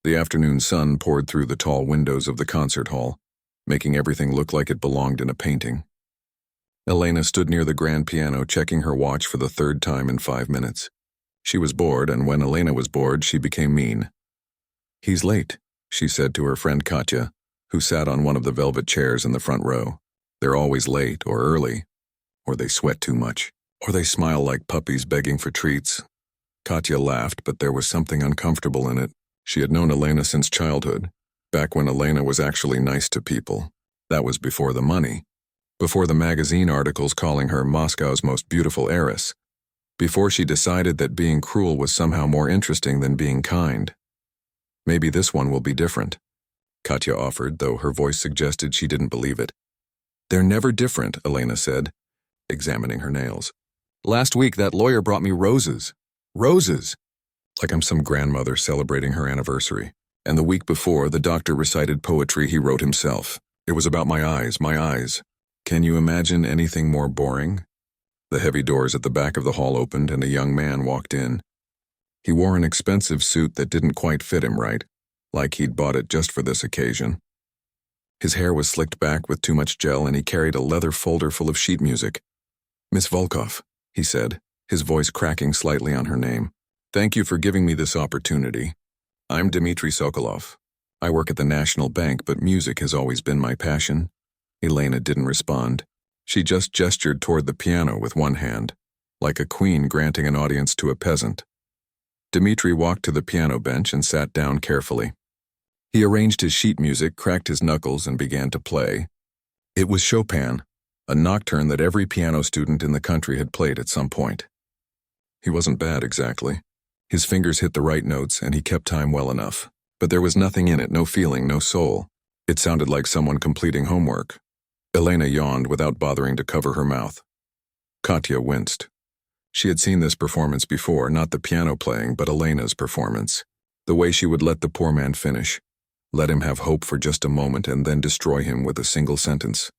The afternoon sun poured through the tall windows of the concert hall, making everything look like it belonged in a painting. Elena stood near the grand piano, checking her watch for the third time in 5 minutes. She was bored, and when Elena was bored, she became mean. "He's late," she said to her friend Katya, who sat on one of the velvet chairs in the front row. "They're always late or early, or they sweat too much, or they smile like puppies begging for treats." Katya laughed, but there was something uncomfortable in it. She had known Elena since childhood, back when Elena was actually nice to people. That was before the money, before the magazine articles calling her Moscow's most beautiful heiress, before she decided that being cruel was somehow more interesting than being kind. "Maybe this one will be different," Katya offered, though her voice suggested she didn't believe it. "They're never different," Elena said, examining her nails. "Last week that lawyer brought me roses. Roses! Like I'm some grandmother celebrating her anniversary. And the week before, the doctor recited poetry he wrote himself. It was about my eyes, my eyes. Can you imagine anything more boring?" The heavy doors at the back of the hall opened and a young man walked in. He wore an expensive suit that didn't quite fit him right, like he'd bought it just for this occasion. His hair was slicked back with too much gel and he carried a leather folder full of sheet music. "Miss Volkov," he said, his voice cracking slightly on her name. "Thank you for giving me this opportunity. I'm Dmitry Sokolov. I work at the National Bank, but music has always been my passion." Elena didn't respond. She just gestured toward the piano with one hand, like a queen granting an audience to a peasant. Dmitry walked to the piano bench and sat down carefully. He arranged his sheet music, cracked his knuckles, and began to play. It was Chopin, a nocturne that every piano student in the country had played at some point. He wasn't bad exactly. His fingers hit the right notes and he kept time well enough. But there was nothing in it, no feeling, no soul. It sounded like someone completing homework. Elena yawned without bothering to cover her mouth. Katya winced. She had seen this performance before, not the piano playing, but Elena's performance. The way she would let the poor man finish. Let him have hope for just a moment and then destroy him with a single sentence.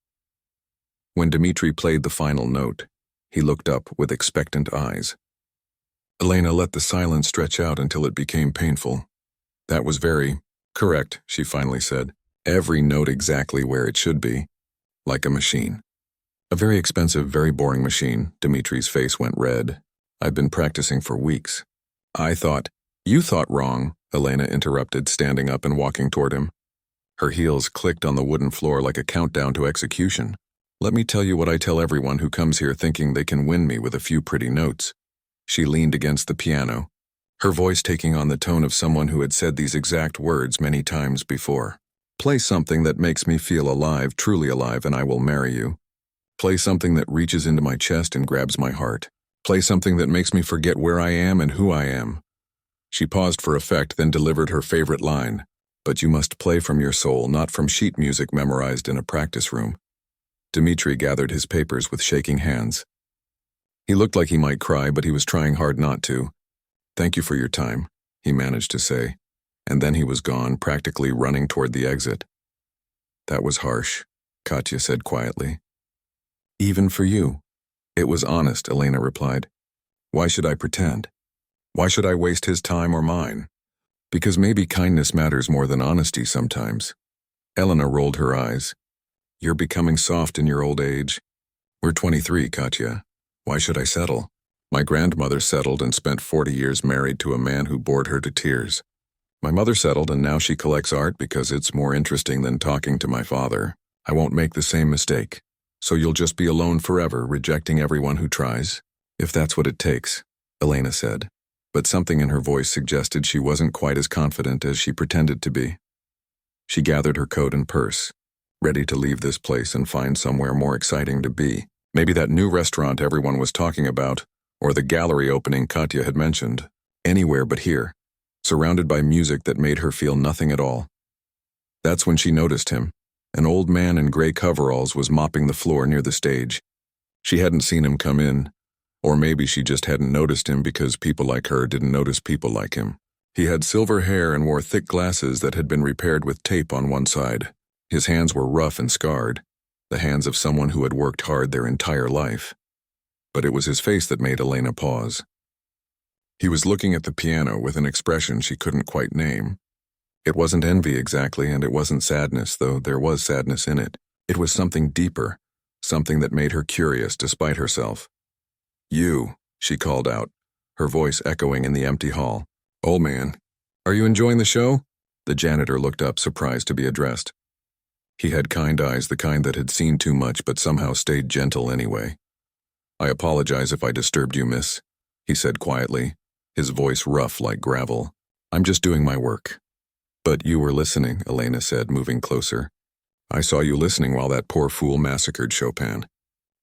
When Dmitry played the final note, he looked up with expectant eyes. Elena let the silence stretch out until it became painful. "That was very correct," she finally said. "Every note exactly where it should be. Like a machine." "A very expensive, very boring machine." Dmitry's face went red. "I've been practicing for weeks." You thought wrong," Elena interrupted, standing up and walking toward him. Her heels clicked on the wooden floor like a countdown to execution. "Let me tell you what I tell everyone who comes here thinking they can win me with a few pretty notes." She leaned against the piano, her voice taking on the tone of someone who had said these exact words many times before. "Play something that makes me feel alive, truly alive, and I will marry you. Play something that reaches into my chest and grabs my heart. Play something that makes me forget where I am and who I am." She paused for effect, then delivered her favorite line. "But you must play from your soul, not from sheet music memorized in a practice room." Dmitry gathered his papers with shaking hands. He looked like he might cry, but he was trying hard not to. "Thank you for your time," he managed to say, and then he was gone, practically running toward the exit. "That was harsh," Katya said quietly. "Even for you." "It was honest," Elena replied. "Why should I pretend? Why should I waste his time or mine? Because maybe kindness matters more than honesty sometimes." Elena rolled her eyes. "You're becoming soft in your old age." "We're 23, Katya. Why should I settle? My grandmother settled and spent 40 years married to a man who bored her to tears. My mother settled and now she collects art because it's more interesting than talking to my father. I won't make the same mistake. So you'll just be alone forever, rejecting everyone who tries?" "If that's what it takes," Elena said, but something in her voice suggested she wasn't quite as confident as she pretended to be. She gathered her coat and purse, ready to leave this place and find somewhere more exciting to be. Maybe that new restaurant everyone was talking about, or the gallery opening Katya had mentioned. Anywhere but here, surrounded by music that made her feel nothing at all. That's when she noticed him. An old man in gray coveralls was mopping the floor near the stage. She hadn't seen him come in, or maybe she just hadn't noticed him because people like her didn't notice people like him. He had silver hair and wore thick glasses that had been repaired with tape on one side. His hands were rough and scarred, the hands of someone who had worked hard their entire life. But it was his face that made Elena pause. He was looking at the piano with an expression she couldn't quite name. It wasn't envy exactly, and it wasn't sadness, though there was sadness in it. It was something deeper, something that made her curious despite herself. "You," she called out, her voice echoing in the empty hall. "Old man, are you enjoying the show?" The janitor looked up, surprised to be addressed. He had kind eyes, the kind that had seen too much but somehow stayed gentle anyway. "I apologize if I disturbed you, miss," he said quietly, his voice rough like gravel. "I'm just doing my work." "But you were listening," Elena said, moving closer. "I saw you listening while that poor fool massacred Chopin.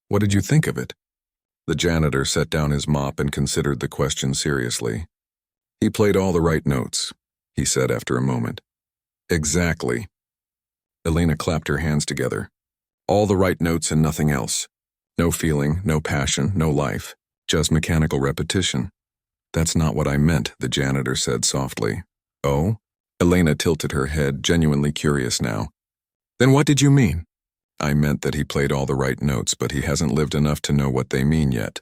What did you think of it?" The janitor set down his mop and considered the question seriously. "He played all the right notes," he said after a moment. "Exactly." Elena clapped her hands together. "All the right notes and nothing else. No feeling, no passion, no life. Just mechanical repetition." "That's not what I meant," the janitor said softly. "Oh?" Elena tilted her head, genuinely curious now. "Then what did you mean?" "I meant that he played all the right notes, but he hasn't lived enough to know what they mean yet.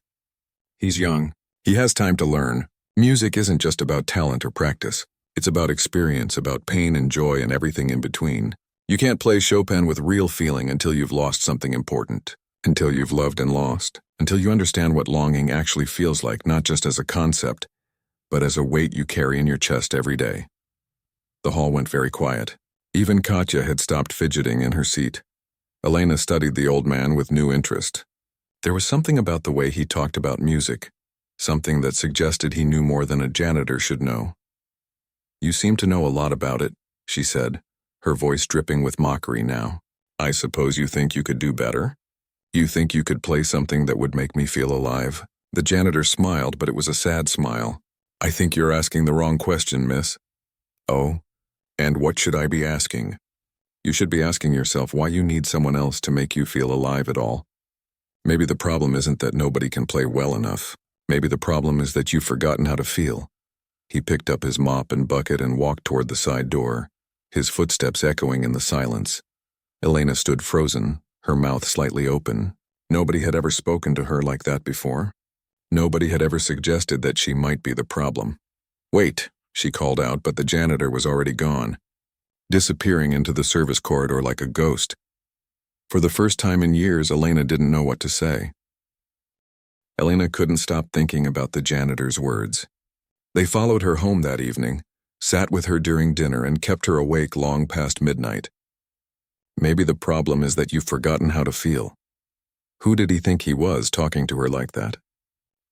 He's young. He has time to learn. Music isn't just about talent or practice. It's about experience, about pain and joy and everything in between. You can't play Chopin with real feeling until you've lost something important, until you've loved and lost, until you understand what longing actually feels like, not just as a concept, but as a weight you carry in your chest every day." The hall went very quiet. Even Katya had stopped fidgeting in her seat. Elena studied the old man with new interest. There was something about the way he talked about music, something that suggested he knew more than a janitor should know. "You seem to know a lot about it," she said, her voice dripping with mockery now. "I suppose you think you could do better? You think you could play something that would make me feel alive?" The janitor smiled, but it was a sad smile. "I think you're asking the wrong question, miss." "Oh? And what should I be asking?" "You should be asking yourself why you need someone else to make you feel alive at all. Maybe the problem isn't that nobody can play well enough. Maybe the problem is that you've forgotten how to feel." He picked up his mop and bucket and walked toward the side door, his footsteps echoing in the silence. Elena stood frozen, her mouth slightly open. Nobody had ever spoken to her like that before. Nobody had ever suggested that she might be the problem. "Wait," she called out, but the janitor was already gone, disappearing into the service corridor like a ghost. For the first time in years, Elena didn't know what to say. Elena couldn't stop thinking about the janitor's words. They followed her home that evening, sat with her during dinner, and kept her awake long past midnight. Maybe the problem is that you've forgotten how to feel. Who did he think he was, talking to her like that?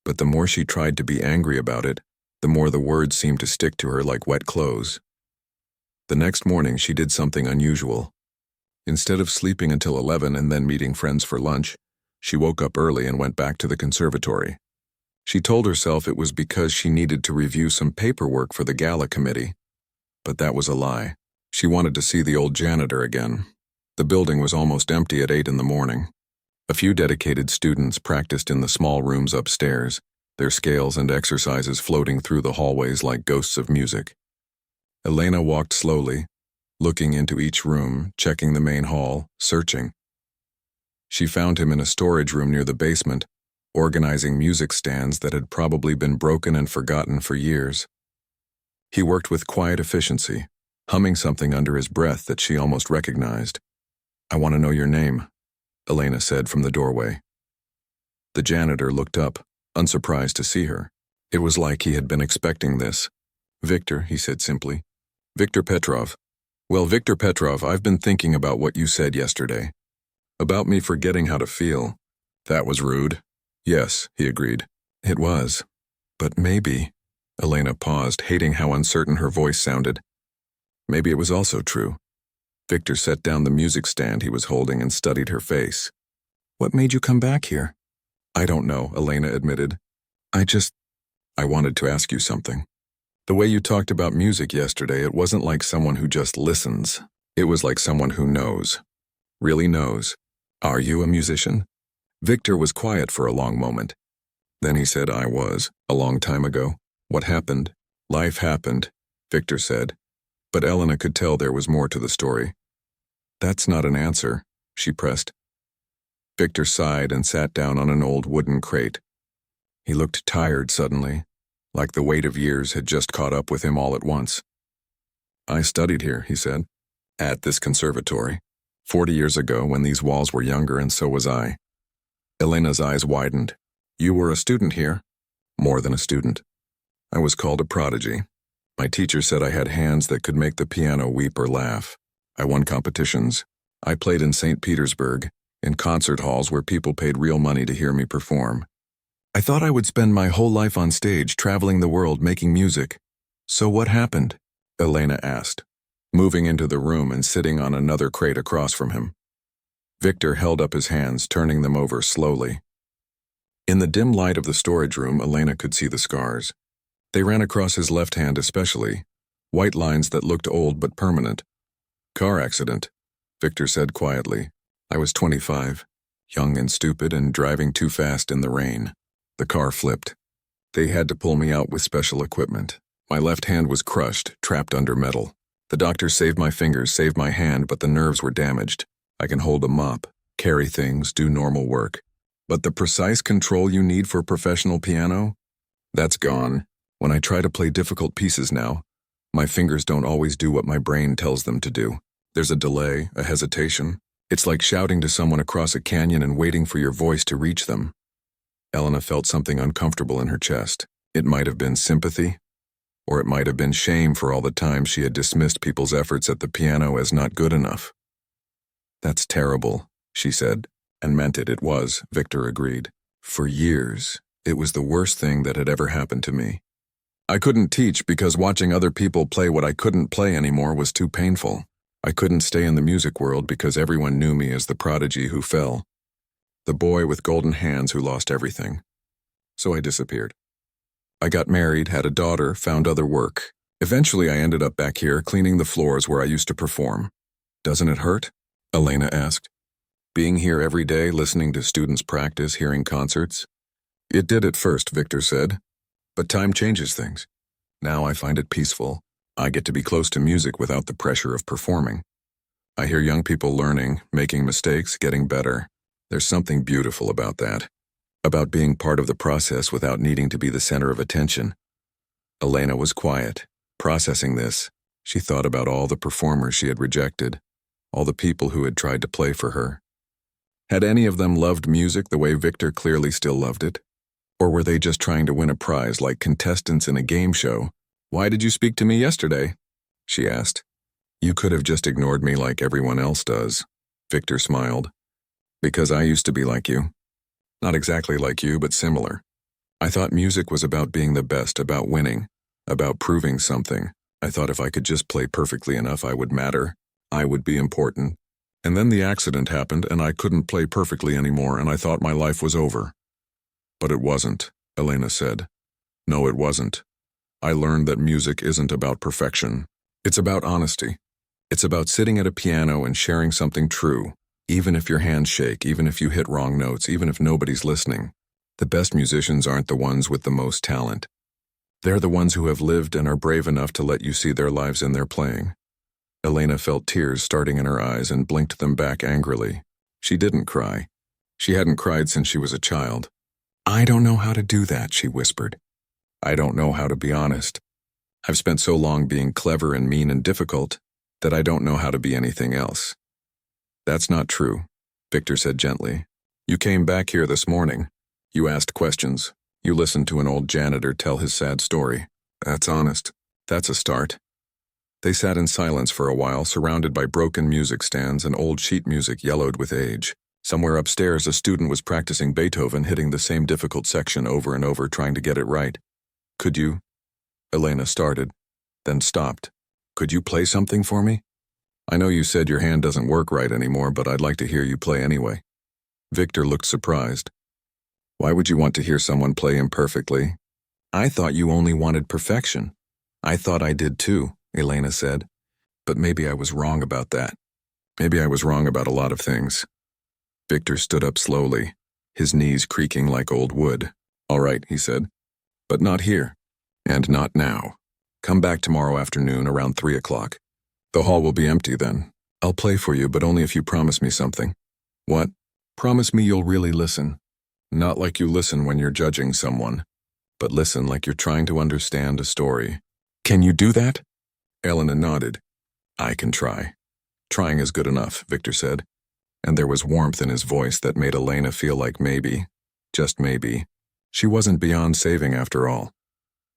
But the more she tried to be angry about it, the more the words seemed to stick to her like wet clothes. The next morning she did something unusual. Instead of sleeping until 11 and then meeting friends for lunch, she woke up early and went back to the conservatory. She told herself it was because she needed to review some paperwork for the gala committee. But that was a lie. She wanted to see the old janitor again. The building was almost empty at 8 in the morning. A few dedicated students practiced in the small rooms upstairs, their scales and exercises floating through the hallways like ghosts of music. Elena walked slowly, looking into each room, checking the main hall, searching. She found him in a storage room near the basement, organizing music stands that had probably been broken and forgotten for years. He worked with quiet efficiency, humming something under his breath that she almost recognized. "I want to know your name," Elena said from the doorway. The janitor looked up, unsurprised to see her. It was like he had been expecting this. "Victor," he said simply. "Victor Petrov." "Well, Victor Petrov, I've been thinking about what you said yesterday. About me forgetting how to feel." "That was rude." "Yes," he agreed. "It was. But maybe—" Elena paused, hating how uncertain her voice sounded. "Maybe it was also true." Victor set down the music stand he was holding and studied her face. "What made you come back here?" "I don't know," Elena admitted. I wanted to ask you something. The way you talked about music yesterday, it wasn't like someone who just listens. It was like someone who knows. Really knows. Are you a musician?" Victor was quiet for a long moment. Then he said, "I was, a long time ago." "What happened?" "Life happened," Victor said. But Elena could tell there was more to the story. "That's not an answer," she pressed. Victor sighed and sat down on an old wooden crate. He looked tired suddenly, like the weight of years had just caught up with him all at once. I studied here, he said. At this conservatory. 40 years ago when these walls were younger and so was I. Elena's eyes widened. You were a student here? More than a student. I was called a prodigy. My teacher said I had hands that could make the piano weep or laugh. I won competitions. I played in St. Petersburg, in concert halls where people paid real money to hear me perform. I thought I would spend my whole life on stage, traveling the world, making music. So what happened? Elena asked, moving into the room and sitting on another crate across from him. Victor held up his hands, turning them over slowly. In the dim light of the storage room, Elena could see the scars. They ran across his left hand especially, white lines that looked old but permanent. Car accident, Victor said quietly. I was 25, young and stupid and driving too fast in the rain. The car flipped. They had to pull me out with special equipment. My left hand was crushed, trapped under metal. The doctor saved my fingers, saved my hand, but the nerves were damaged. I can hold a mop, carry things, do normal work. But the precise control you need for professional piano? That's gone. When I try to play difficult pieces now, my fingers don't always do what my brain tells them to do. There's a delay, a hesitation. It's like shouting to someone across a canyon and waiting for your voice to reach them. Elena felt something uncomfortable in her chest. It might have been sympathy, or it might have been shame for all the time she had dismissed people's efforts at the piano as not good enough. That's terrible, she said, and meant it. It was, Victor agreed. For years, it was the worst thing that had ever happened to me. I couldn't teach because watching other people play what I couldn't play anymore was too painful. I couldn't stay in the music world because everyone knew me as the prodigy who fell, the boy with golden hands who lost everything. So I disappeared. I got married, had a daughter, found other work. Eventually I ended up back here cleaning the floors where I used to perform. Doesn't it hurt? Elena asked. Being here every day, listening to students practice, hearing concerts? It did at first, Victor said. But time changes things. Now I find it peaceful. I get to be close to music without the pressure of performing. I hear young people learning, making mistakes, getting better. There's something beautiful about that. About being part of the process without needing to be the center of attention. Elena was quiet, processing this. She thought about all the performers she had rejected, all the people who had tried to play for her. Had any of them loved music the way Victor clearly still loved it? Or were they just trying to win a prize like contestants in a game show? Why did you speak to me yesterday? She asked. You could have just ignored me like everyone else does. Victor smiled. Because I used to be like you. Not exactly like you, but similar. I thought music was about being the best, about winning, about proving something. I thought if I could just play perfectly enough, I would matter. I would be important. And then the accident happened and I couldn't play perfectly anymore and I thought my life was over. But it wasn't, Elena said. No, it wasn't. I learned that music isn't about perfection. It's about honesty. It's about sitting at a piano and sharing something true, even if your hands shake, even if you hit wrong notes, even if nobody's listening. The best musicians aren't the ones with the most talent. They're the ones who have lived and are brave enough to let you see their lives in their playing. Elena felt tears starting in her eyes and blinked them back angrily. She didn't cry. She hadn't cried since she was a child. I don't know how to do that, she whispered. I don't know how to be honest. I've spent so long being clever and mean and difficult that I don't know how to be anything else. That's not true, Victor said gently. You came back here this morning. You asked questions. You listened to an old janitor tell his sad story. That's honest. That's a start. They sat in silence for a while, surrounded by broken music stands and old sheet music yellowed with age. Somewhere upstairs, a student was practicing Beethoven, hitting the same difficult section over and over, trying to get it right. Could you? Elena started, then stopped. Could you play something for me? I know you said your hand doesn't work right anymore, but I'd like to hear you play anyway. Victor looked surprised. Why would you want to hear someone play imperfectly? I thought you only wanted perfection. I thought I did too, Elena said. But maybe I was wrong about that. Maybe I was wrong about a lot of things. Victor stood up slowly, his knees creaking like old wood. All right, he said. But not here. And not now. Come back tomorrow afternoon around 3 o'clock. The hall will be empty then. I'll play for you, but only if you promise me something. What? Promise me you'll really listen. Not like you listen when you're judging someone, but listen like you're trying to understand a story. Can you do that? Elena nodded. I can try. Trying is good enough, Victor said, and there was warmth in his voice that made Elena feel like maybe, just maybe, she wasn't beyond saving after all.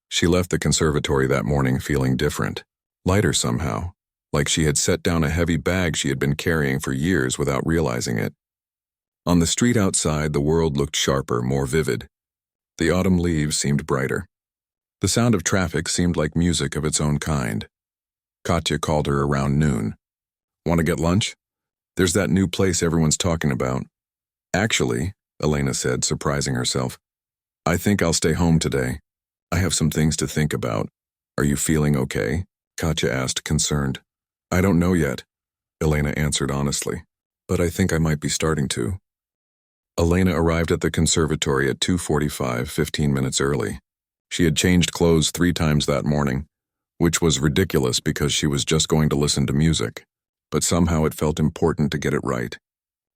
She left the conservatory that morning feeling different, lighter somehow, like she had set down a heavy bag she had been carrying for years without realizing it. On the street outside, the world looked sharper, more vivid. The autumn leaves seemed brighter. The sound of traffic seemed like music of its own kind. Katya called her around noon. Want to get lunch? There's that new place everyone's talking about. Actually, Elena said, surprising herself, I think I'll stay home today. I have some things to think about. Are you feeling okay? Katya asked, concerned. I don't know yet, Elena answered honestly, but I think I might be starting to. Elena arrived at the conservatory at 2:45, 15 minutes early. She had changed clothes 3 times that morning, which was ridiculous because she was just going to listen to music, but somehow it felt important to get it right.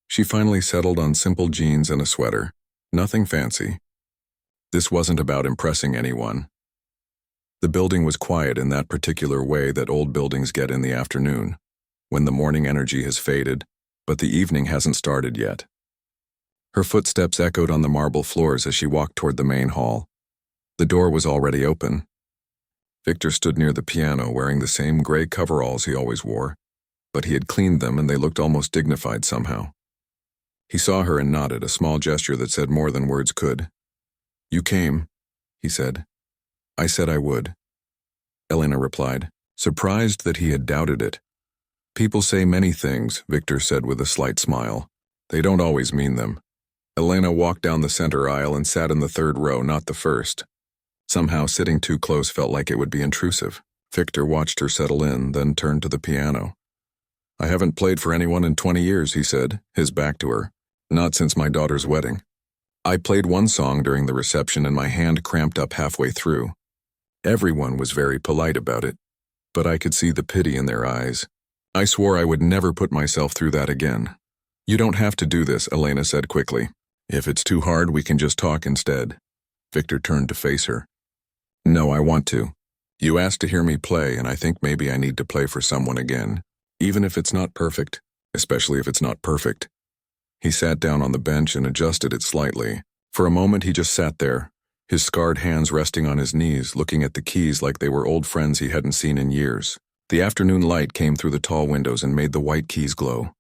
She finally settled on simple jeans and a sweater, nothing fancy. This wasn't about impressing anyone. The building was quiet in that particular way that old buildings get in the afternoon, when the morning energy has faded, but the evening hasn't started yet. Her footsteps echoed on the marble floors as she walked toward the main hall. The door was already open. Victor stood near the piano wearing the same gray coveralls he always wore, but he had cleaned them and they looked almost dignified somehow. He saw her and nodded, a small gesture that said more than words could. You came, he said. I said I would. Elena replied, surprised that he had doubted it. People say many things, Victor said with a slight smile. They don't always mean them. Elena walked down the center aisle and sat in the 3rd row, not the 1st. Somehow sitting too close felt like it would be intrusive. Victor watched her settle in, then turned to the piano. I haven't played for anyone in 20 years, he said, his back to her. Not since my daughter's wedding. I played one song during the reception and my hand cramped up halfway through. Everyone was very polite about it, but I could see the pity in their eyes. I swore I would never put myself through that again. You don't have to do this, Elena said quickly. If it's too hard, we can just talk instead. Victor turned to face her. No, I want to. You asked to hear me play, and I think maybe I need to play for someone again, even if it's not perfect, especially if it's not perfect. He sat down on the bench and adjusted it slightly. For a moment he just sat there, his scarred hands resting on his knees, looking at the keys like they were old friends he hadn't seen in years. The afternoon light came through the tall windows and made the white keys glow.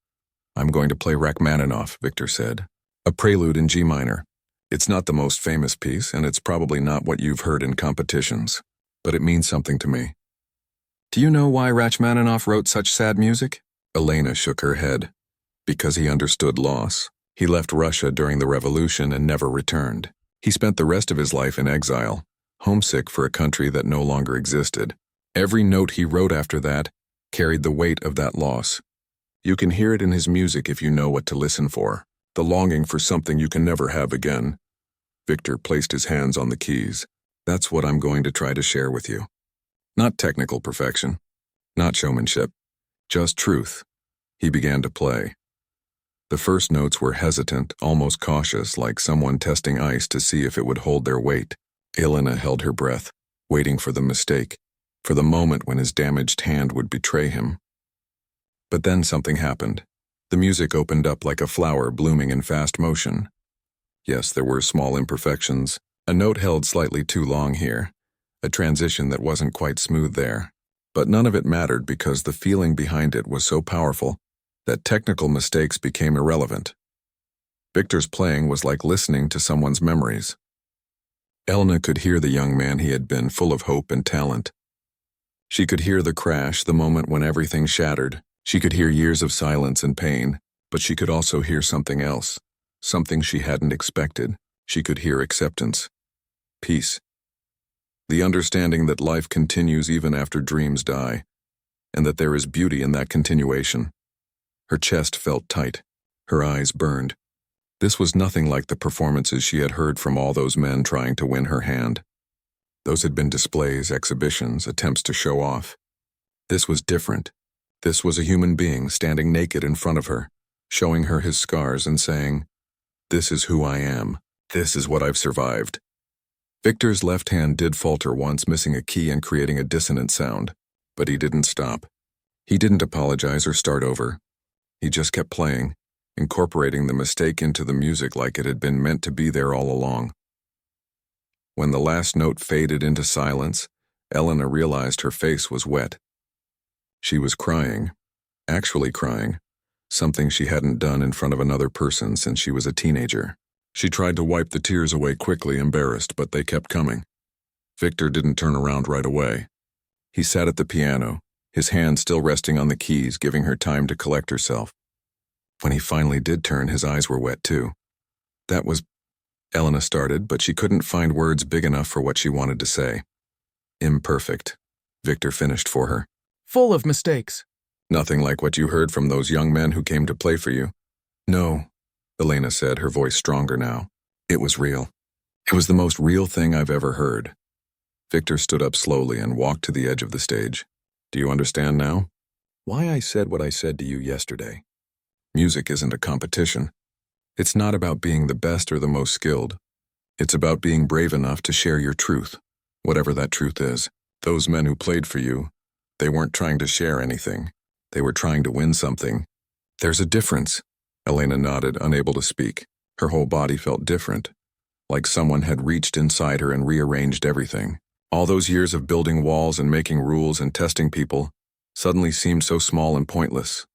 I'm going to play Rachmaninoff, Victor said. A prelude in G minor. It's not the most famous piece, and it's probably not what you've heard in competitions, but it means something to me. Do you know why Rachmaninoff wrote such sad music? Elena shook her head. Because he understood loss. He left Russia during the revolution and never returned. He spent the rest of his life in exile, homesick for a country that no longer existed. Every note he wrote after that carried the weight of that loss. You can hear it in his music if you know what to listen for. The longing for something you can never have again. Victor placed his hands on the keys. That's what I'm going to try to share with you. Not technical perfection, not showmanship, just truth. He began to play. The first notes were hesitant, almost cautious, like someone testing ice to see if it would hold their weight. Elena held her breath, waiting for the mistake, for the moment when his damaged hand would betray him. But then something happened. The music opened up like a flower blooming in fast motion. Yes, there were small imperfections. A note held slightly too long here, a transition that wasn't quite smooth there. But none of it mattered because the feeling behind it was so powerful that technical mistakes became irrelevant. Victor's playing was like listening to someone's memories. Elena could hear the young man he had been, full of hope and talent. She could hear the crash, the moment when everything shattered. She could hear years of silence and pain, but she could also hear something else, something she hadn't expected. She could hear acceptance, peace, the understanding that life continues even after dreams die, and that there is beauty in that continuation. Her chest felt tight, her eyes burned. This was nothing like the performances she had heard from all those men trying to win her hand. Those had been displays, exhibitions, attempts to show off. This was different. This was a human being standing naked in front of her, showing her his scars and saying, "This is who I am. This is what I've survived." Victor's left hand did falter once, missing a key and creating a dissonant sound. But he didn't stop. He didn't apologize or start over. He just kept playing, incorporating the mistake into the music like it had been meant to be there all along. When the last note faded into silence, Elena realized her face was wet. She was crying, actually crying, something she hadn't done in front of another person since she was a teenager. She tried to wipe the tears away quickly, embarrassed, but they kept coming. Victor didn't turn around right away. He sat at the piano, his hand still resting on the keys, giving her time to collect herself. When he finally did turn, his eyes were wet too. That was... Elena started, but she couldn't find words big enough for what she wanted to say. Imperfect, Victor finished for her. Full of mistakes. Nothing like what you heard from those young men who came to play for you. No, Elena said, her voice stronger now. It was real. It was the most real thing I've ever heard. Victor stood up slowly and walked to the edge of the stage. Do you understand now? Why I said what I said to you yesterday. Music isn't a competition. It's not about being the best or the most skilled. It's about being brave enough to share your truth, whatever that truth is. Those men who played for you, they weren't trying to share anything. They were trying to win something. There's a difference. Elena nodded, unable to speak. Her whole body felt different, like someone had reached inside her and rearranged everything. All those years of building walls and making rules and testing people suddenly seemed so small and pointless.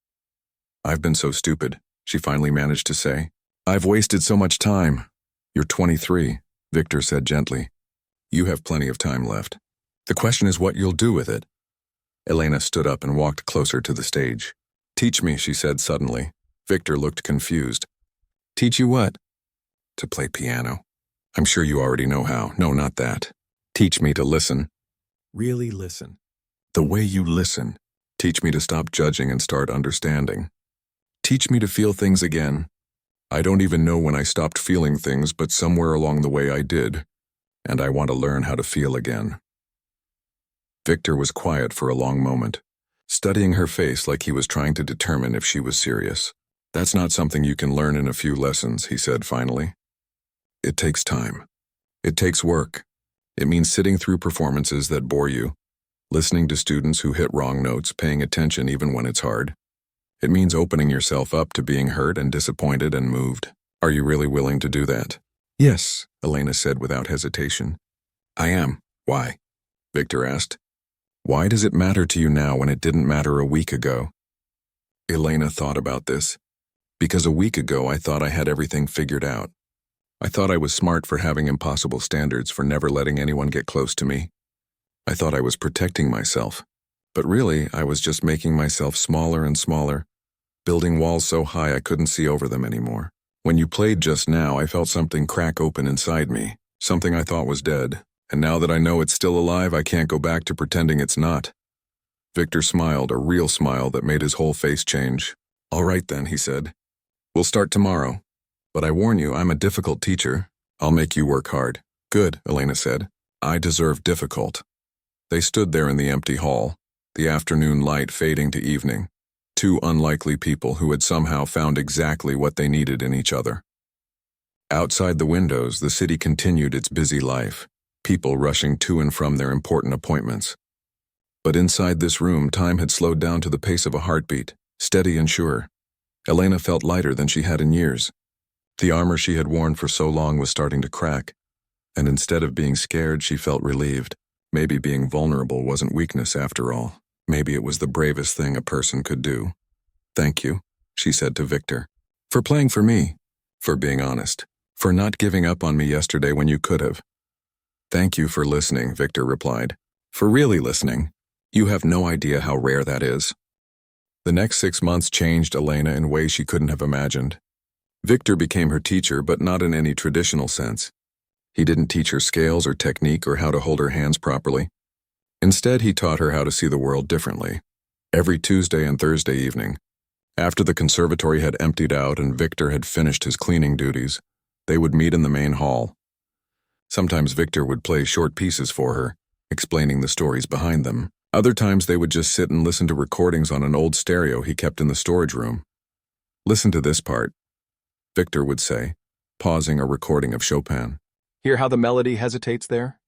I've been so stupid, she finally managed to say. I've wasted so much time. You're 23, Victor said gently. You have plenty of time left. The question is what you'll do with it. Elena stood up and walked closer to the stage. Teach me, she said suddenly. Victor looked confused. Teach you what? To play piano. I'm sure you already know how. No, not that. Teach me to listen. Really listen. The way you listen. Teach me to stop judging and start understanding. Teach me to feel things again. I don't even know when I stopped feeling things, but somewhere along the way I did, and I want to learn how to feel again. Victor was quiet for a long moment, studying her face like he was trying to determine if she was serious. That's not something you can learn in a few lessons, he said finally. It takes time. It takes work. It means sitting through performances that bore you, listening to students who hit wrong notes, paying attention even when it's hard. It means opening yourself up to being hurt and disappointed and moved. Are you really willing to do that? Yes, Elena said without hesitation. I am. Why? Victor asked. Why does it matter to you now when it didn't matter a week ago? Elena thought about this. Because a week ago I thought I had everything figured out. I thought I was smart for having impossible standards, for never letting anyone get close to me. I thought I was protecting myself. But really, I was just making myself smaller and smaller, building walls so high I couldn't see over them anymore. When you played just now, I felt something crack open inside me, something I thought was dead, and now that I know it's still alive, I can't go back to pretending it's not. Victor smiled, a real smile that made his whole face change. All right then, he said. We'll start tomorrow. But I warn you, I'm a difficult teacher. I'll make you work hard. Good, Elena said. I deserve difficult. They stood there in the empty hall, the afternoon light fading to evening. Two unlikely people who had somehow found exactly what they needed in each other. Outside the windows, the city continued its busy life, people rushing to and from their important appointments. But inside this room, time had slowed down to the pace of a heartbeat, steady and sure. Elena felt lighter than she had in years. The armor she had worn for so long was starting to crack, and instead of being scared, she felt relieved. Maybe being vulnerable wasn't weakness after all. Maybe it was the bravest thing a person could do. Thank you, she said to Victor. For playing for me. For being honest. For not giving up on me yesterday when you could have. Thank you for listening, Victor replied. For really listening. You have no idea how rare that is. The next 6 months changed Elena in ways she couldn't have imagined. Victor became her teacher, but not in any traditional sense. He didn't teach her scales or technique or how to hold her hands properly. Instead, he taught her how to see the world differently. Every Tuesday and Thursday evening, after the conservatory had emptied out and Victor had finished his cleaning duties, they would meet in the main hall. Sometimes Victor would play short pieces for her, explaining the stories behind them. Other times they would just sit and listen to recordings on an old stereo he kept in the storage room. Listen to this part, Victor would say, pausing a recording of Chopin. Hear how the melody hesitates there?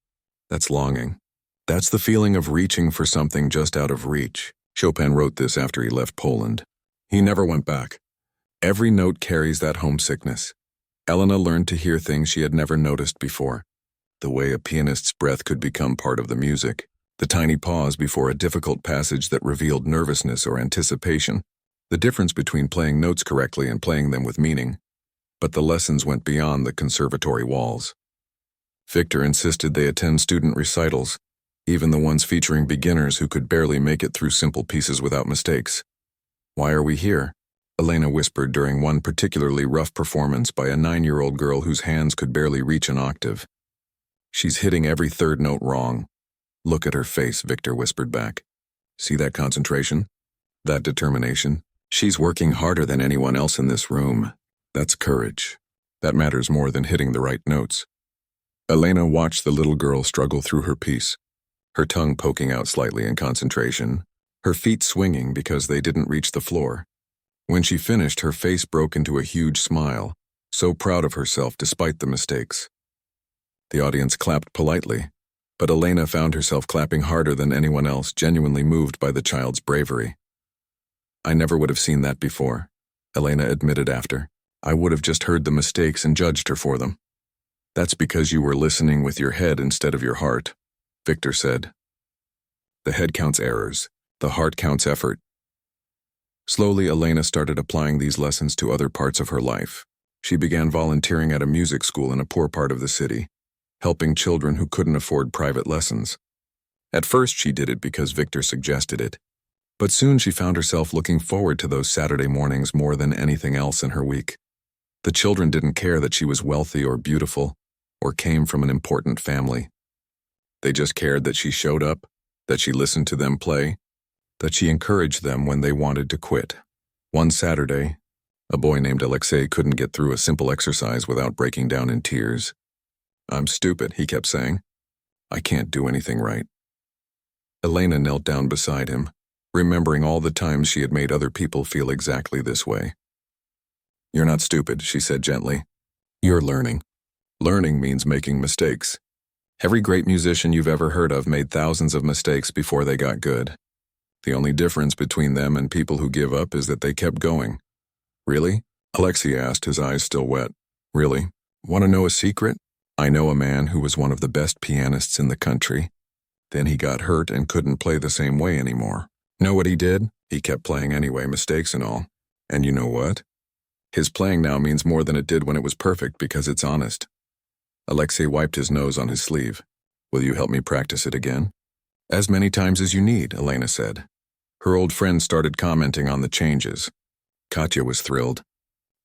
That's longing. That's the feeling of reaching for something just out of reach. Chopin wrote this after he left Poland. He never went back. Every note carries that homesickness. Elena learned to hear things she had never noticed before. The way a pianist's breath could become part of the music. The tiny pause before a difficult passage that revealed nervousness or anticipation. The difference between playing notes correctly and playing them with meaning. But the lessons went beyond the conservatory walls. Victor insisted they attend student recitals, even the ones featuring beginners who could barely make it through simple pieces without mistakes. "Why are we here?" Elena whispered during one particularly rough performance by a 9-year-old girl whose hands could barely reach an octave. "She's hitting every third note wrong." "Look at her face," Victor whispered back. "See that concentration? That determination? She's working harder than anyone else in this room. That's courage. That matters more than hitting the right notes." Elena watched the little girl struggle through her piece, her tongue poking out slightly in concentration, her feet swinging because they didn't reach the floor. When she finished, her face broke into a huge smile, so proud of herself despite the mistakes. The audience clapped politely, but Elena found herself clapping harder than anyone else, genuinely moved by the child's bravery. "I never would have seen that before," Elena admitted after. "I would have just heard the mistakes and judged her for them." "That's because you were listening with your head instead of your heart," Victor said. "The head counts errors. The heart counts effort." Slowly, Elena started applying these lessons to other parts of her life. She began volunteering at a music school in a poor part of the city, helping children who couldn't afford private lessons. At first, she did it because Victor suggested it, but soon she found herself looking forward to those Saturday mornings more than anything else in her week. The children didn't care that she was wealthy or beautiful, or came from an important family. They just cared that she showed up, that she listened to them play, that she encouraged them when they wanted to quit. One Saturday, a boy named Alexei couldn't get through a simple exercise without breaking down in tears. "I'm stupid," he kept saying. "I can't do anything right." Elena knelt down beside him, remembering all the times she had made other people feel exactly this way. "You're not stupid," she said gently. "You're learning. Learning means making mistakes. Every great musician you've ever heard of made thousands of mistakes before they got good. The only difference between them and people who give up is that they kept going." "Really?" Alexei asked, his eyes still wet. "Really? Want to know a secret? I know a man who was one of the best pianists in the country. Then he got hurt and couldn't play the same way anymore. Know what he did? He kept playing anyway, mistakes and all. And you know what? His playing now means more than it did when it was perfect because it's honest." Alexei wiped his nose on his sleeve. "Will you help me practice it again?" "As many times as you need," Elena said. Her old friend started commenting on the changes. Katya was thrilled.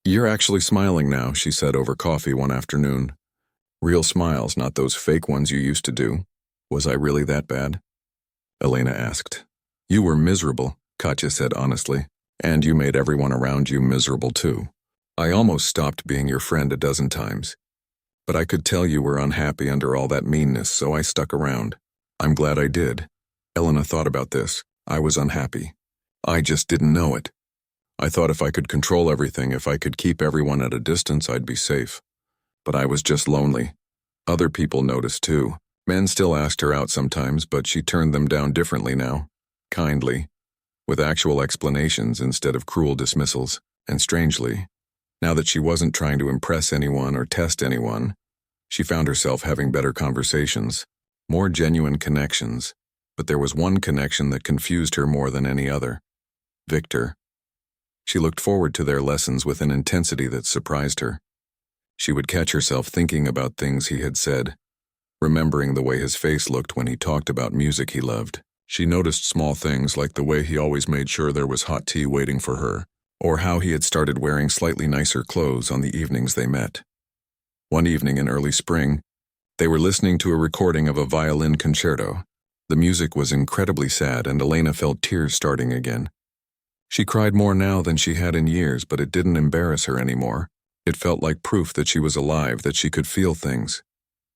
"You're actually smiling now," she said over coffee one afternoon. "Real smiles, not those fake ones you used to do. Was I really that bad?" Elena asked. "You were miserable," Katya said honestly, "and you made everyone around you miserable too. I almost stopped being your friend a dozen times. But I could tell you were unhappy under all that meanness, so I stuck around. I'm glad I did." Elena thought about this. "I was unhappy. I just didn't know it. I thought if I could control everything, if I could keep everyone at a distance, I'd be safe. But I was just lonely. Other people noticed too. Men still asked her out sometimes, but she turned them down differently now. Kindly. With actual explanations instead of cruel dismissals. And strangely, now that she wasn't trying to impress anyone or test anyone, she found herself having better conversations, more genuine connections. But there was one connection that confused her more than any other. Victor. She looked forward to their lessons with an intensity that surprised her. She would catch herself thinking about things he had said, remembering the way his face looked when he talked about music he loved. She noticed small things like the way he always made sure there was hot tea waiting for her, or how he had started wearing slightly nicer clothes on the evenings they met. One evening in early spring, they were listening to a recording of a violin concerto. The music was incredibly sad, and Elena felt tears starting again. She cried more now than she had in years, but it didn't embarrass her anymore. It felt like proof that she was alive, that she could feel things.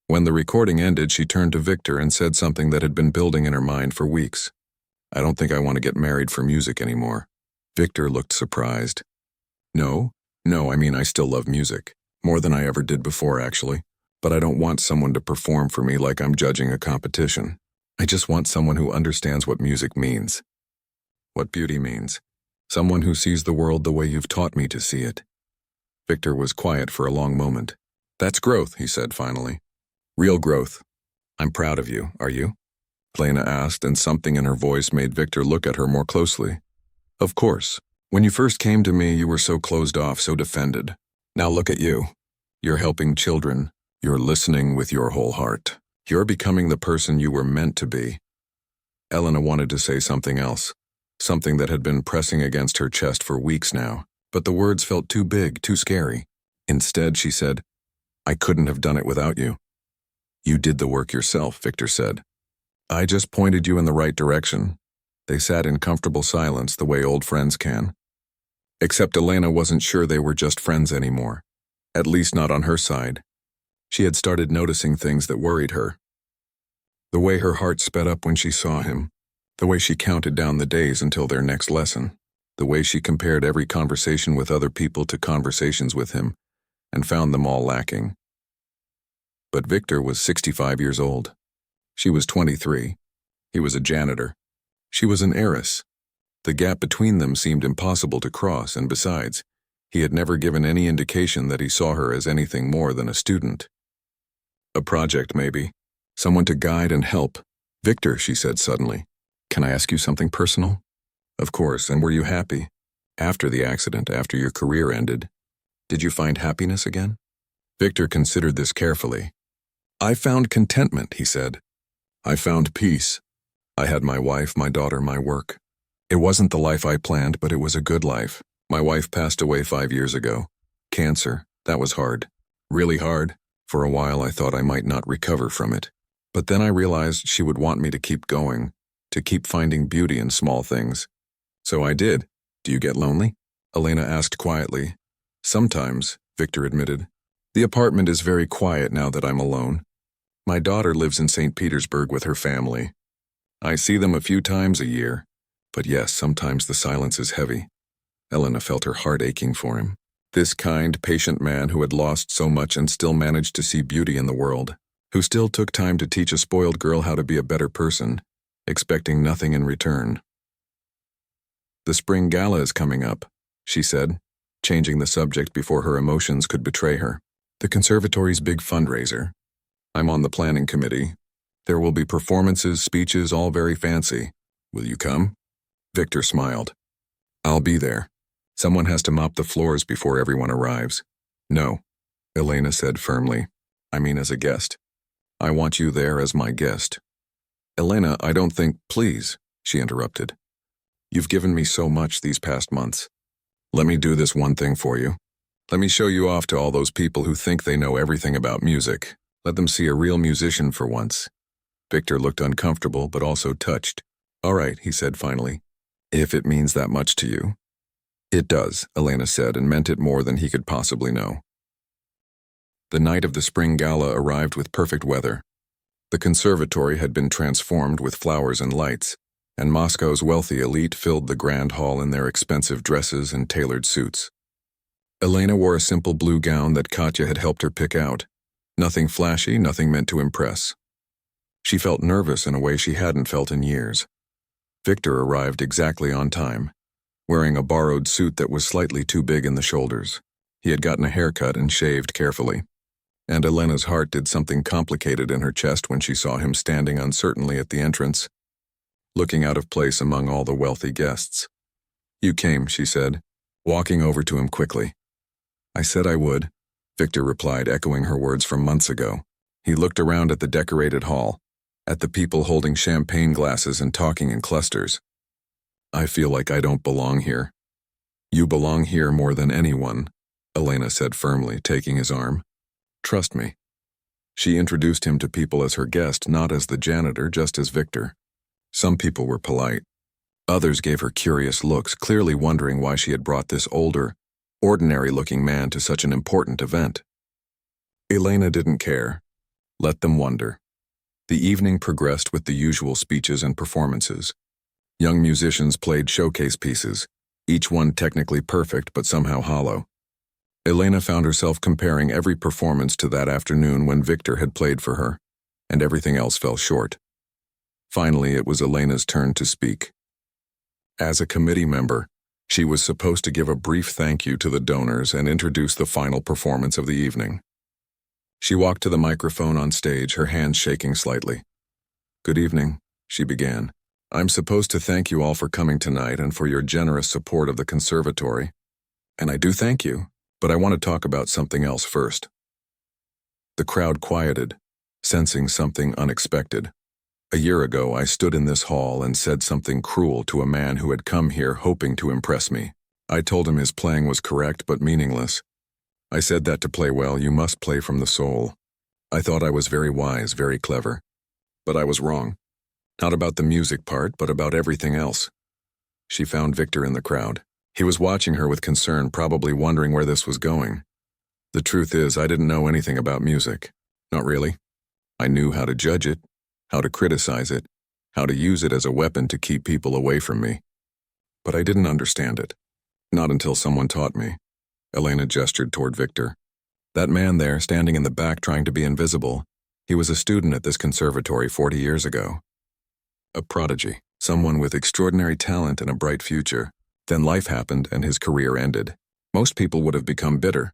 When the recording ended, she turned to Victor and said something that had been building in her mind for weeks. "I don't think I want to get married for music anymore." Victor looked surprised. No, I mean I still love music. More than I ever did before, actually. But I don't want someone to perform for me like I'm judging a competition. I just want someone who understands what music means, what beauty means, someone who sees the world the way you've taught me to see it." Victor was quiet for a long moment. "That's growth," he said finally. "Real growth. I'm proud of you, are you?" Elena asked, and something in her voice made Victor look at her more closely. "Of course. When you first came to me, you were so closed off, so defended. Now look at you. You're helping children. You're listening with your whole heart. You're becoming the person you were meant to be." Elena wanted to say something else, something that had been pressing against her chest for weeks now, but the words felt too big, too scary. Instead, she said, "I couldn't have done it without you." "You did the work yourself," Victor said. "I just pointed you in the right direction." They sat in comfortable silence the way old friends can. Except Elena wasn't sure they were just friends anymore, at least not on her side. She had started noticing things that worried her. The way her heart sped up when she saw him, the way she counted down the days until their next lesson, the way she compared every conversation with other people to conversations with him, and found them all lacking. But Victor was 65 years old. She was 23. He was a janitor. She was an heiress. The gap between them seemed impossible to cross, and besides, he had never given any indication that he saw her as anything more than a student. A project, maybe. Someone to guide and help. "Victor," she said suddenly, "can I ask you something personal?" "Of course, and were you happy? After the accident, after your career ended, did you find happiness again?" Victor considered this carefully. "I found contentment," he said. "I found peace. I had my wife, my daughter, my work. It wasn't the life I planned, but it was a good life. My wife passed away 5 years ago. Cancer, that was hard. Really hard. For a while I thought I might not recover from it. But then I realized she would want me to keep going, to keep finding beauty in small things. So I did." "Do you get lonely?" Elena asked quietly. "Sometimes," Victor admitted. "The apartment is very quiet now that I'm alone. My daughter lives in St. Petersburg with her family. I see them a few times a year. But yes, sometimes the silence is heavy." Elena felt her heart aching for him. This kind, patient man who had lost so much and still managed to see beauty in the world, who still took time to teach a spoiled girl how to be a better person, expecting nothing in return. "The spring gala is coming up," she said, changing the subject before her emotions could betray her. "The conservatory's big fundraiser. I'm on the planning committee. There will be performances, speeches, all very fancy. Will you come?" Victor smiled. "I'll be there. Someone has to mop the floors before everyone arrives." "No," Elena said firmly. "I mean as a guest. I want you there as my guest." "Elena, I don't think—" "Please," she interrupted. "You've given me so much these past months. Let me do this one thing for you. Let me show you off to all those people who think they know everything about music. Let them see a real musician for once." Victor looked uncomfortable but also touched. "All right," he said finally. "If it means that much to you." "It does," Elena said, and meant it more than he could possibly know. The night of the spring gala arrived with perfect weather. The conservatory had been transformed with flowers and lights, and Moscow's wealthy elite filled the grand hall in their expensive dresses and tailored suits. Elena wore a simple blue gown that Katya had helped her pick out. Nothing flashy, nothing meant to impress. She felt nervous in a way she hadn't felt in years. Victor arrived exactly on time, wearing a borrowed suit that was slightly too big in the shoulders. He had gotten a haircut and shaved carefully. And Elena's heart did something complicated in her chest when she saw him standing uncertainly at the entrance, looking out of place among all the wealthy guests. "You came," she said, walking over to him quickly. "I said I would," Victor replied, echoing her words from months ago. He looked around at the decorated hall, at the people holding champagne glasses and talking in clusters. "I feel like I don't belong here." "You belong here more than anyone," Elena said firmly, taking his arm. "Trust me." She introduced him to people as her guest, not as the janitor, just as Victor. Some people were polite. Others gave her curious looks, clearly wondering why she had brought this older, ordinary-looking man to such an important event. Elena didn't care. Let them wonder. The evening progressed with the usual speeches and performances. Young musicians played showcase pieces, each one technically perfect but somehow hollow. Elena found herself comparing every performance to that afternoon when Victor had played for her, and everything else fell short. Finally, it was Elena's turn to speak. As a committee member, she was supposed to give a brief thank you to the donors and introduce the final performance of the evening. She walked to the microphone on stage, her hands shaking slightly. "Good evening," she began. "I'm supposed to thank you all for coming tonight and for your generous support of the conservatory. And I do thank you, but I want to talk about something else first." The crowd quieted, sensing something unexpected. A year ago, I stood in this hall and said something cruel to a man who had come here hoping to impress me. I told him his playing was correct but meaningless. I said that to play well, you must play from the soul. I thought I was very wise, very clever. But I was wrong. Not about the music part, but about everything else. She found Victor in the crowd. He was watching her with concern, probably wondering where this was going. The truth is, I didn't know anything about music. Not really. I knew how to judge it, how to criticize it, how to use it as a weapon to keep people away from me. But I didn't understand it. Not until someone taught me. Elena gestured toward Victor. That man there, standing in the back trying to be invisible, he was a student at this conservatory 40 years ago. A prodigy, someone with extraordinary talent and a bright future. Then life happened and his career ended. Most people would have become bitter,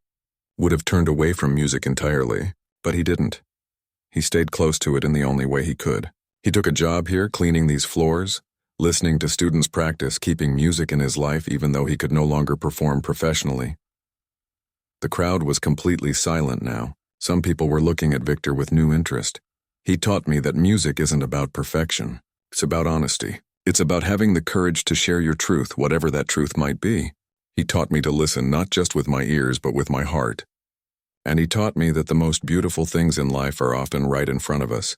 would have turned away from music entirely, but he didn't. He stayed close to it in the only way he could. He took a job here, cleaning these floors, listening to students practice, keeping music in his life even though he could no longer perform professionally. The crowd was completely silent now. Some people were looking at Victor with new interest. He taught me that music isn't about perfection. It's about honesty. It's about having the courage to share your truth, whatever that truth might be. He taught me to listen not just with my ears but with my heart. And he taught me that the most beautiful things in life are often right in front of us,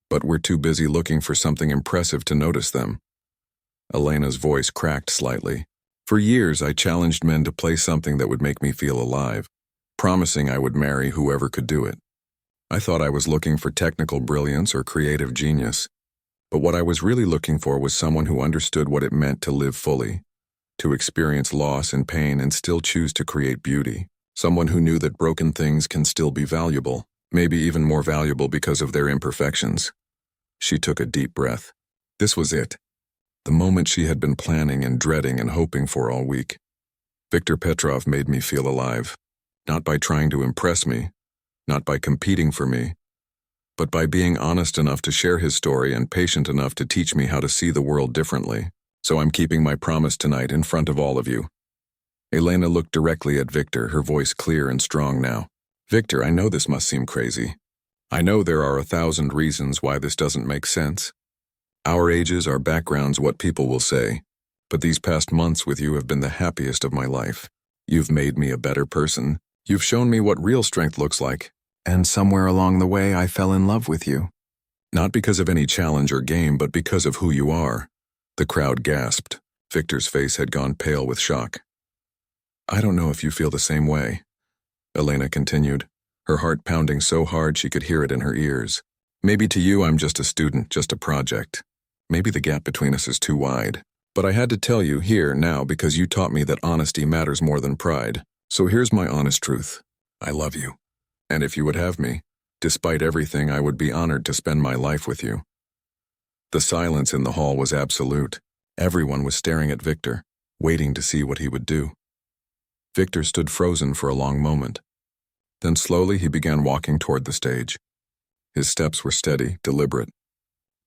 but we're too busy looking for something impressive to notice them. Elena's voice cracked slightly. For years, I challenged men to play something that would make me feel alive, promising I would marry whoever could do it. I thought I was looking for technical brilliance or creative genius, but what I was really looking for was someone who understood what it meant to live fully, to experience loss and pain and still choose to create beauty. Someone who knew that broken things can still be valuable, maybe even more valuable because of their imperfections. She took a deep breath. This was it. The moment she had been planning and dreading and hoping for all week. Viktor Petrov made me feel alive, not by trying to impress me, not by competing for me, but by being honest enough to share his story and patient enough to teach me how to see the world differently. So I'm keeping my promise tonight in front of all of you. Elena looked directly at Victor, her voice clear and strong now. Victor, I know this must seem crazy. I know there are 1,000 reasons why this doesn't make sense. Our ages, our backgrounds, what people will say. But these past months with you have been the happiest of my life. You've made me a better person. You've shown me what real strength looks like. And somewhere along the way, I fell in love with you. Not because of any challenge or game, but because of who you are. The crowd gasped. Victor's face had gone pale with shock. I don't know if you feel the same way, Elena continued, her heart pounding so hard she could hear it in her ears. Maybe to you I'm just a student, just a project. Maybe the gap between us is too wide. But I had to tell you here now because you taught me that honesty matters more than pride. So here's my honest truth. I love you. And if you would have me, despite everything, I would be honored to spend my life with you. The silence in the hall was absolute. Everyone was staring at Victor, waiting to see what he would do. Victor stood frozen for a long moment. Then slowly he began walking toward the stage. His steps were steady, deliberate.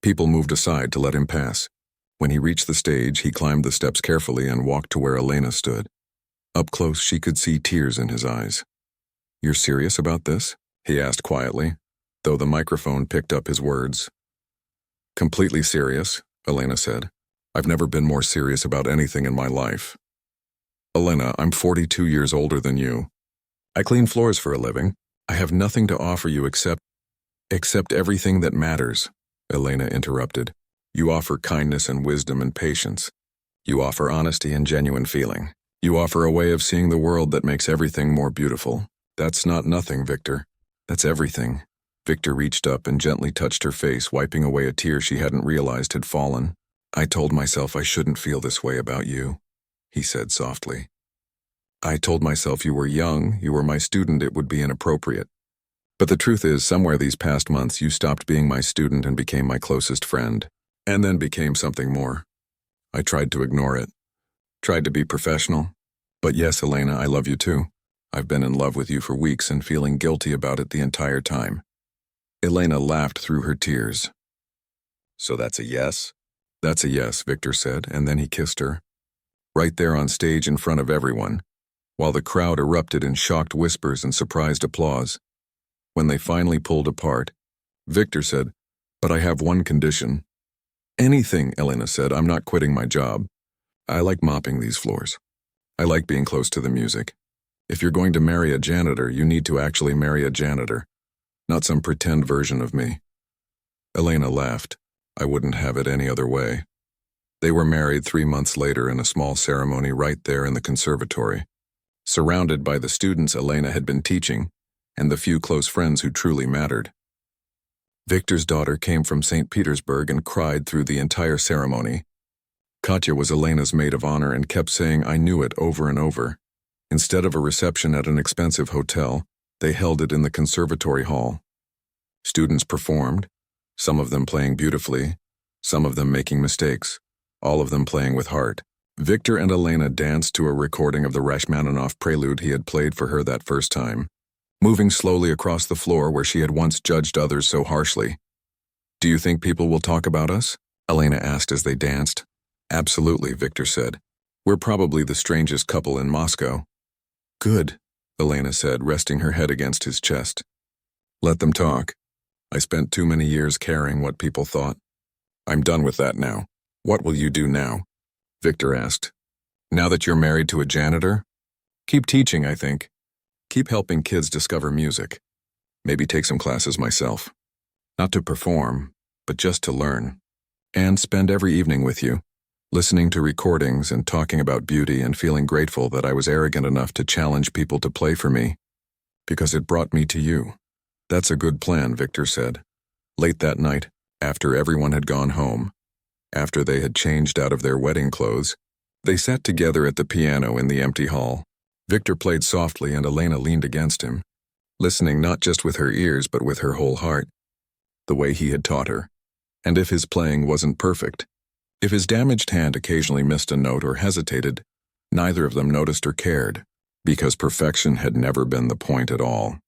People moved aside to let him pass. When he reached the stage, he climbed the steps carefully and walked to where Elena stood. Up close, she could see tears in his eyes. You're serious about this? He asked quietly, though the microphone picked up his words. Completely serious, Elena said. I've never been more serious about anything in my life. Elena, I'm 42 years older than you. I clean floors for a living. I have nothing to offer you except everything that matters, Elena interrupted. You offer kindness and wisdom and patience. You offer honesty and genuine feeling. You offer a way of seeing the world that makes everything more beautiful. That's not nothing, Victor. That's everything. Victor reached up and gently touched her face, wiping away a tear she hadn't realized had fallen. I told myself I shouldn't feel this way about you, he said softly. I told myself you were young, you were my student, it would be inappropriate. But the truth is, somewhere these past months you stopped being my student and became my closest friend. and then became something more. I tried to ignore it, tried to be professional. But yes, Elena, I love you too. I've been in love with you for weeks and feeling guilty about it the entire time. Elena laughed through her tears. So that's a yes? That's a yes, Victor said, and then he kissed her. Right there on stage in front of everyone, while the crowd erupted in shocked whispers and surprised applause. When they finally pulled apart, Victor said, "But I have one condition." "Anything," Elena said. "I'm not quitting my job. I like mopping these floors. I like being close to the music. If you're going to marry a janitor, you need to actually marry a janitor, not some pretend version of me." Elena laughed. I wouldn't have it any other way. They were married 3 months later in a small ceremony right there in the conservatory, surrounded by the students Elena had been teaching and the few close friends who truly mattered. Victor's daughter came from St. Petersburg and cried through the entire ceremony. Katya was Elena's maid of honor and kept saying "I knew it" over and over. Instead of a reception at an expensive hotel, they held it in the conservatory hall. Students performed, some of them playing beautifully, some of them making mistakes, all of them playing with heart. Victor and Elena danced to a recording of the Rachmaninoff prelude he had played for her that first time, moving slowly across the floor where she had once judged others so harshly. "Do you think people will talk about us?" Elena asked as they danced. "Absolutely," Victor said. "We're probably the strangest couple in Moscow." "Good," Elena said, resting her head against his chest. "Let them talk. I spent too many years caring what people thought. I'm done with that now." "What will you do now?" Victor asked. "Now that you're married to a janitor?" "Keep teaching, I think. Keep helping kids discover music. Maybe take some classes myself. Not to perform, but just to learn. And spend every evening with you, listening to recordings and talking about beauty and feeling grateful that I was arrogant enough to challenge people to play for me, because it brought me to you." "That's a good plan," Victor said. Late that night, after everyone had gone home, after they had changed out of their wedding clothes, they sat together at the piano in the empty hall. Victor played softly and Elena leaned against him, listening not just with her ears but with her whole heart, the way he had taught her. And if his playing wasn't perfect, if his damaged hand occasionally missed a note or hesitated, neither of them noticed or cared, because perfection had never been the point at all.